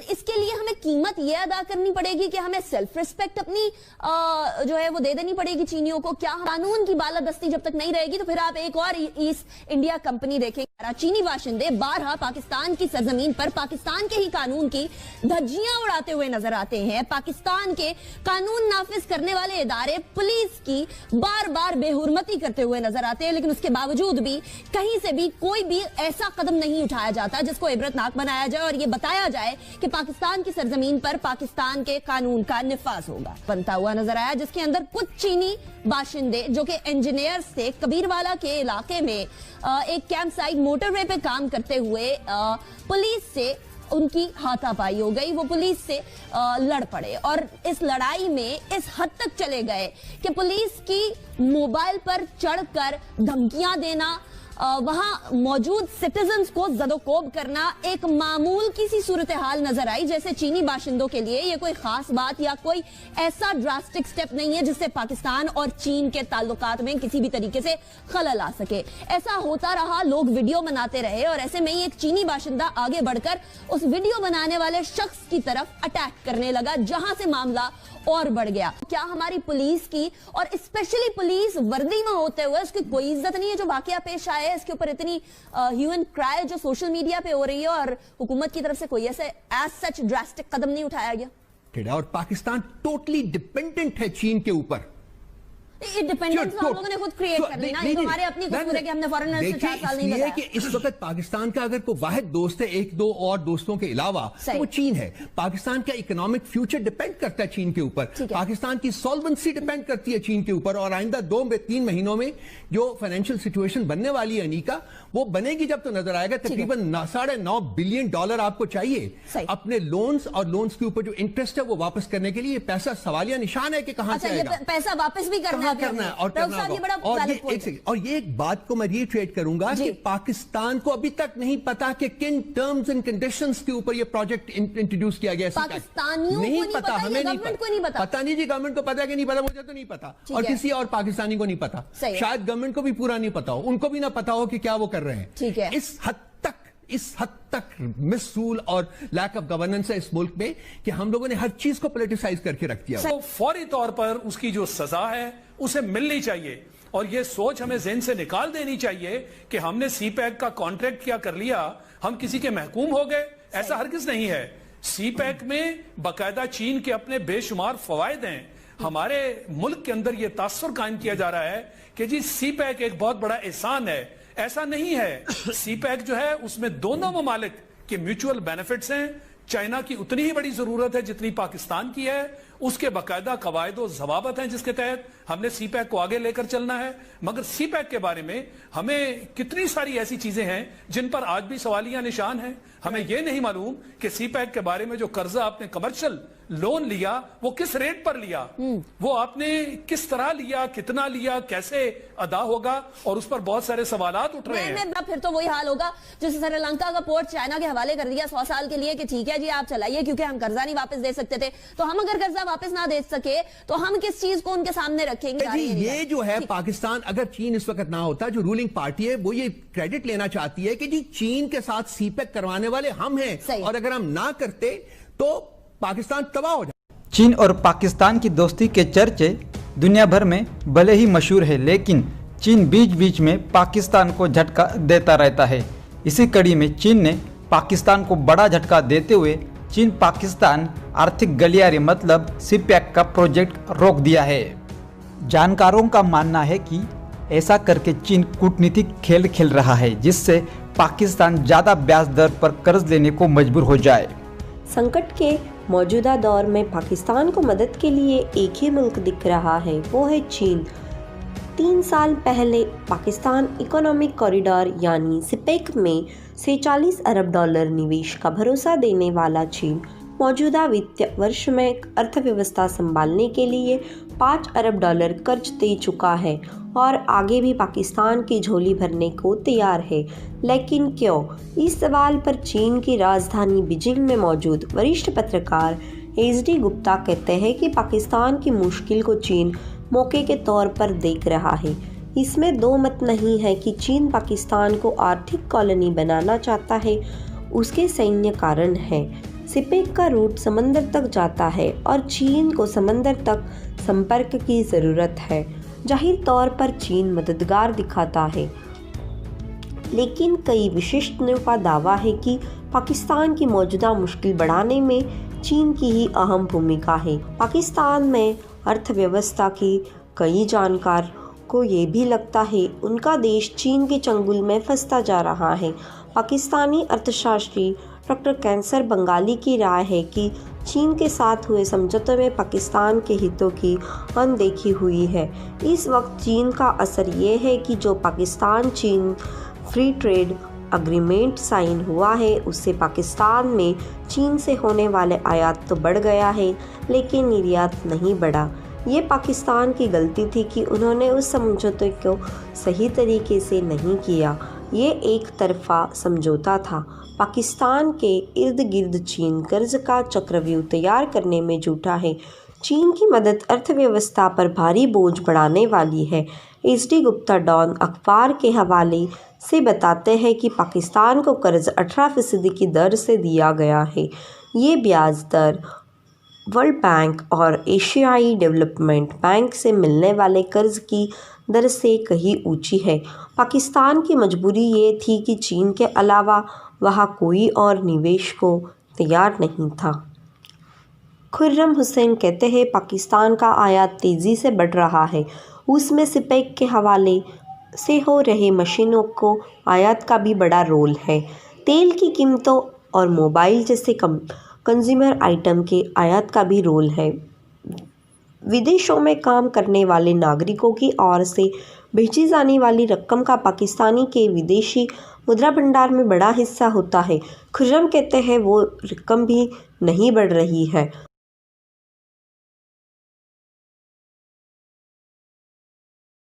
इसके लिए हमें कीमत ये अदा करनी पड़ेगी कि हमें सेल्फ रिस्पेक्ट अपनी जो है वो दे देनी पड़ेगी चीनियों को। क्या कानून की बालादस्ती जब तक नहीं रहेगी तो फिर आप एक और ईस्ट इंडिया कंपनी देखेंगे। चीनी बाशिंदे बारहा पाकिस्तान की सरजमीन पर पाकिस्तान के ही कानून की धज्जियां उड़ाते हुए नजर आते हैं। पाकिस्तान के कानून नाफिज करने वाले इदारे पुलिस की बार बार बेहुरमती करते हुए नजर आते हैं, लेकिन उसके बावजूद भी कहीं से भी कोई भी ऐसा कदम नहीं उठाया जाता जिसको इबरतनाक बनाया जाए और ये बताया जाए कि पाकिस्तान की सरजमीन पर पाकिस्तान के कानून का निफाज होगा। बनता हुआ नजर आया जिसके अंदर कुछ चीनी बाशिंदे जो कि इंजीनियर्स थे, कबीरवाला के इलाके में एक कैंप साइट मोटरवे पे काम करते हुए पुलिस से उनकी हाथापाई हो गई। वो पुलिस से लड़ पड़े और इस लड़ाई में इस हद तक चले गए कि पुलिस की मोबाइल पर चढ़कर धमकियां देना, वहां मौजूद सिटीजन्स को जदोकोब करना एक मामूल की सी सूरत हाल नजर आई। जैसे चीनी बाशिंदों के लिए ये कोई खास बात या कोई ऐसा ड्रास्टिक स्टेप नहीं है जिससे पाकिस्तान और चीन के ताल्लुकात में किसी भी तरीके से खलल आ सके। ऐसा होता रहा, लोग वीडियो बनाते रहे और ऐसे में ही एक चीनी बाशिंदा आगे बढ़कर उस वीडियो बनाने वाले शख्स की तरफ अटैक करने लगा, जहां से मामला और बढ़ गया। क्या हमारी पुलिस की और स्पेशली पुलिस वर्दी में होते हुए उसकी कोई इज्जत नहीं है? जो वाकया पेश आया है इसके ऊपर इतनी ह्यू एंड क्राई जो सोशल मीडिया पे हो रही है और हुकूमत की तरफ से कोई ऐसे एज सच ड्रास्टिक कदम नहीं उठाया गया। और पाकिस्तान टोटली डिपेंडेंट है चीन के ऊपर। इंडिपेंडेंस हम लोगों ने खुद क्रिएट कर ली ना, ये हमारे अपनी कसूर है कि हमने फॉरेनर से 4 साल नहीं लगाया। कि इस वक्त पाकिस्तान का अगर कोई वाहिद दोस्त है एक दो और दोस्तों के अलावा तो वो चीन है। पाकिस्तान का इकोनॉमिक फ्यूचर डिपेंड करता है चीन के ऊपर, पाकिस्तान की सॉल्वेंसी डिपेंड करती है चीन के ऊपर। और आइंदा 2-3 महीनों में जो फाइनेंशियल सिचुएशन बनने वाली है अनीका, वो बनेगी जब तो नजर आएगा। तकरीबन $9.5 बिलियन आपको चाहिए अपने लोन्स और लोन्स के ऊपर जो इंटरेस्ट है वो वापस करने के लिए। पैसा सवालिया निशान है कि कहां से आएगा, पैसा वापस भी करना है और ये एक बात को मैं रिट्रेट करूंगा कि पाकिस्तान को अभी तक नहीं पता कि किन टर्म्स एंड कंडीशंस के ऊपर ये प्रोजेक्ट इंट्रोड्यूस किया गया। पाकिस्तानियों नहीं को पता, हमें नहीं पता नहीं जी, गवर्नमेंट को पता कि नहीं पता, मुझे तो नहीं पता और किसी और पाकिस्तानी को नहीं पता, शायद गवर्नमेंट को भी पूरा नहीं पता हो, उनको भी ना पता हो कि क्या वो कर रहे हैं। ठीक है, इस हद तक मिसरूल और लैक ऑफ गवर्नेंस है इस मुल्क में कि हम लोगों ने हर चीज को पॉलिटिसाइज करके रख दिया। तो फौरी तौर पर उसकी जो सजा है उसे मिलनी चाहिए और यह सोच हमें ज़हन से निकाल देनी चाहिए कि हमने सीपैक का कॉन्ट्रैक्ट क्या कर लिया, हम किसी के महकूम हो गए। ऐसा हरगिज नहीं है। सीपैक में बाकायदा चीन के अपने बेशुमार फवायद हैं। हमारे मुल्क के अंदर यह तासुर कायम किया जा रहा है कि जी सीपैक एक बहुत बड़ा एहसान है। ऐसा नहीं है। सीपैक जो है उसमें दोनों ममालिक के म्यूचुअल बेनिफिट्स हैं। चाइना की उतनी ही बड़ी जरूरत है जितनी पाकिस्तान की है। उसके बाकायदा कवायद और जवाबत हैं जिसके तहत हमने सीपैक को आगे लेकर चलना है। मगर सीपैक के बारे में हमें कितनी सारी ऐसी चीजें हैं जिन पर आज भी सवालिया निशान है। हमें यह नहीं मालूम कि सीपैक के बारे में जो कर्जा आपने कमर्शियल लोन लिया वो किस रेट पर लिया, वो आपने किस तरह लिया, कितना लिया, कैसे अदा होगा, और उस पर बहुत सारे सवालात उठ रहे हैं। फिर तो वही हाल होगा जैसे श्रीलंका का पोर्ट चाइना के हवाले कर दिया 100 साल के लिए कि ठीक है जी आप चलाइए, क्योंकि हम कर्जा नहीं वापस दे सकते थे। तो हम अगर कर्जा वापस ना दे सके तो हम किस चीज को उनके सामने रखेंगे? ये जो है पाकिस्तान, अगर चीन इस वक्त ना होता, जो रूलिंग पार्टी है वो ये क्रेडिट लेना चाहती है कि जी चीन के साथ सीपैक करवाने वाले हम हैं और अगर हम ना करते तो पाकिस्तान तबाह हो जाए। चीन और पाकिस्तान की दोस्ती के चर्चे दुनिया भर में भले ही मशहूर है, लेकिन चीन बीच बीच में पाकिस्तान को झटका देता रहता है। इसी कड़ी में चीन ने पाकिस्तान को बड़ा झटका देते हुए चीन पाकिस्तान आर्थिक गलियारे मतलब सीपैक का प्रोजेक्ट रोक दिया है। जानकारों का मानना है कि ऐसा करके चीन कूटनीतिक खेल खेल रहा है जिससे पाकिस्तान ज़्यादा ब्याज दर पर कर्ज लेने को मजबूर हो जाए। संकट के मौजूदा दौर में पाकिस्तान को मदद के लिए एक ही मुल्क दिख रहा है, वो है चीन। 3 साल पहले पाकिस्तान इकोनॉमिक कॉरिडोर यानी सीपैक में से $40 अरब निवेश का भरोसा देने वाला चीन मौजूदा वित्तीय वर्ष में अर्थव्यवस्था संभालने के लिए $5 अरब कर्ज दे चुका है और आगे भी पाकिस्तान की झोली भरने को तैयार है। लेकिन क्यों? इस सवाल पर चीन की राजधानी बीजिंग में मौजूद वरिष्ठ पत्रकार HD गुप्ता कहते हैं कि पाकिस्तान की मुश्किल को चीन मौके के तौर पर देख रहा है। इसमें दो मत नहीं है कि चीन पाकिस्तान को आर्थिक कॉलोनी बनाना चाहता है, उसके सैन्य कारण हैं। सिपेक का रूट समंदर तक जाता है और चीन को समंदर तक संपर्क की ज़रूरत है। जाहिर तौर पर चीन मददगार दिखाता है, लेकिन कई विशेषज्ञों का दावा है कि पाकिस्तान की मौजूदा मुश्किल बढ़ाने में चीन की ही अहम भूमिका है। पाकिस्तान में अर्थव्यवस्था की कई जानकार को ये भी लगता है उनका देश चीन के चंगुल में फंसता जा रहा है। पाकिस्तानी अर्थशास्त्री डॉक्टर कैंसर बंगाली की राय है कि चीन के साथ हुए समझौते में पाकिस्तान के हितों की अनदेखी हुई है। इस वक्त चीन का असर ये है कि जो पाकिस्तान चीन फ्री ट्रेड अग्रीमेंट साइन हुआ है, उससे पाकिस्तान में चीन से होने वाले आयात तो बढ़ गया है, लेकिन निर्यात नहीं बढ़ा। ये पाकिस्तान की गलती थी कि उन्होंने उस समझौते को सही तरीके से नहीं किया। ये एक तरफा समझौता था। पाकिस्तान के इर्द गिर्द चीन कर्ज का चक्रव्यूह तैयार करने में जुटा है। चीन की मदद अर्थव्यवस्था पर भारी बोझ बढ़ाने वाली है। HD गुप्ता डॉन अखबार के हवाले से बताते हैं कि पाकिस्तान को कर्ज 18% की दर से दिया गया है। ये ब्याज दर वर्ल्ड बैंक और एशियाई डेवलपमेंट बैंक से मिलने वाले कर्ज की दर से कहीं ऊंची है। पाकिस्तान की मजबूरी ये थी कि चीन के अलावा वहाँ कोई और निवेश को तैयार नहीं था। खुर्रम हुसैन कहते हैं पाकिस्तान का आयात तेज़ी से बढ़ रहा है। उसमें सिपेक के हवाले से हो रहे मशीनों को आयात का भी बड़ा रोल है। तेल की कीमतों और मोबाइल जैसे कंज्यूमर आइटम के आयात का भी रोल है। विदेशों में काम करने वाले नागरिकों की ओर से भेजी जाने वाली रकम का पाकिस्तानी के विदेशी मुद्रा भंडार में बड़ा हिस्सा होता है। खुर्रम कहते हैं वो रकम भी नहीं बढ़ रही है।